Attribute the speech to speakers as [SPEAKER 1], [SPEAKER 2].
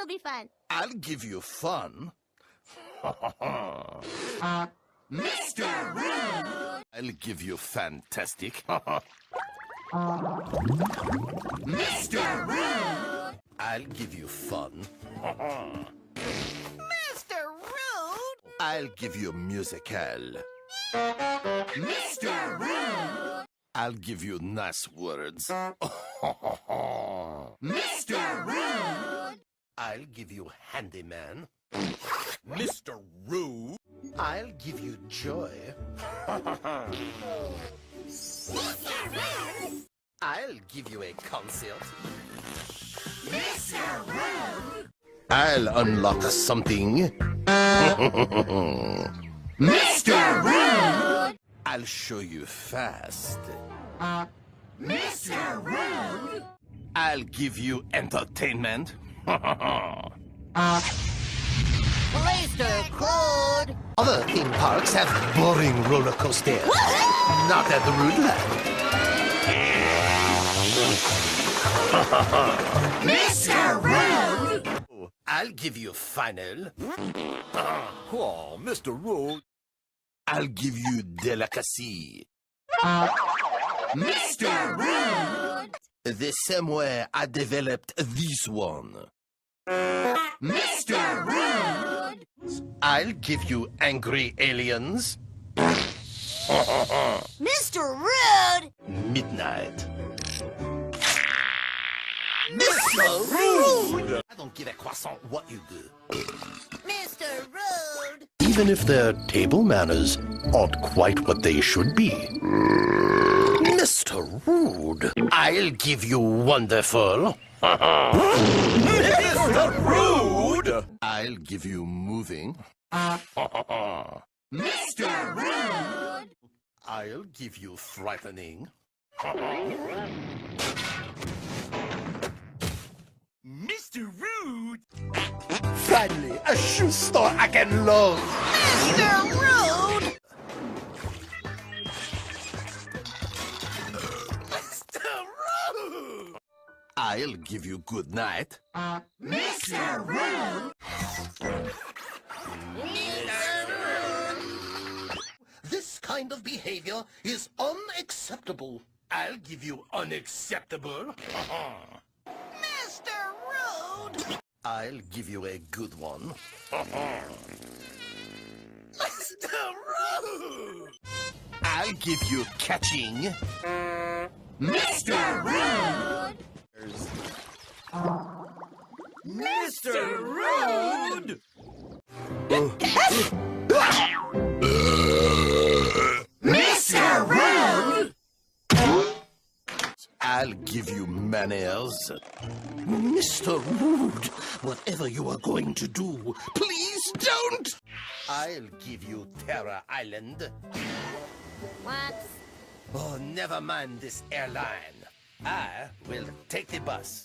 [SPEAKER 1] That'll be fun.
[SPEAKER 2] I'll give you fun.
[SPEAKER 1] Mr. Rude!
[SPEAKER 2] I'll give you fantastic.
[SPEAKER 1] Mr. Rude!
[SPEAKER 2] I'll give you fun.
[SPEAKER 1] Mr. Rude!
[SPEAKER 2] I'll give you musical.
[SPEAKER 1] Mr. Rude!
[SPEAKER 2] I'll give you nice words.
[SPEAKER 1] Mr. Rude!
[SPEAKER 2] I'll give you handyman.
[SPEAKER 3] Mr. Rude.
[SPEAKER 2] I'll give you joy. I'll give you a concert.
[SPEAKER 1] Mr. Rude!
[SPEAKER 2] I'll unlock something.
[SPEAKER 1] Mr. Rude!
[SPEAKER 2] I'll show you fast.
[SPEAKER 1] Mr. Rude!
[SPEAKER 2] I'll give you entertainment.
[SPEAKER 1] Mr. Crude!
[SPEAKER 2] Other theme parks have boring roller coasters. Not at the Rudeland.
[SPEAKER 1] Mr. Rude!
[SPEAKER 2] I'll give you final.
[SPEAKER 3] Oh, Mr. Rude.
[SPEAKER 2] I'll give you delicacy.
[SPEAKER 1] Mr. Rude!
[SPEAKER 2] The same way I developed this one.
[SPEAKER 1] Mr. Rude!
[SPEAKER 2] I'll give you angry aliens.
[SPEAKER 1] Mr. Rude!
[SPEAKER 2] Midnight.
[SPEAKER 1] Mr. Rude!
[SPEAKER 2] I don't give a croissant what you do.
[SPEAKER 1] Mr. Rude!
[SPEAKER 2] Even if their table manners aren't quite what they should be. Mr. Rude, I'll give you wonderful.
[SPEAKER 3] Mr. Rude.
[SPEAKER 2] I'll give you moving.
[SPEAKER 1] Mr. Rude!
[SPEAKER 2] I'll give you frightening.
[SPEAKER 3] Mr. Rude.
[SPEAKER 2] Finally, a shoe store I can love.
[SPEAKER 1] Mr. Rude!
[SPEAKER 2] Mr. Rude! I'll give you good night.
[SPEAKER 1] Mr. Rude!
[SPEAKER 2] This kind of behavior is unacceptable. I'll give you unacceptable.
[SPEAKER 1] Mr. Rude!
[SPEAKER 2] I'll give you a good one. Mr. Rude! I'll give you catching.
[SPEAKER 1] Mr. Rude!
[SPEAKER 3] Mr. Rude.
[SPEAKER 1] Mr. Rude!
[SPEAKER 2] I'll give you manners. Mr. Rude, whatever you are going to do, please don't! I'll give you Terror Island.
[SPEAKER 1] What?
[SPEAKER 2] Oh, never mind this airline. I will take the bus.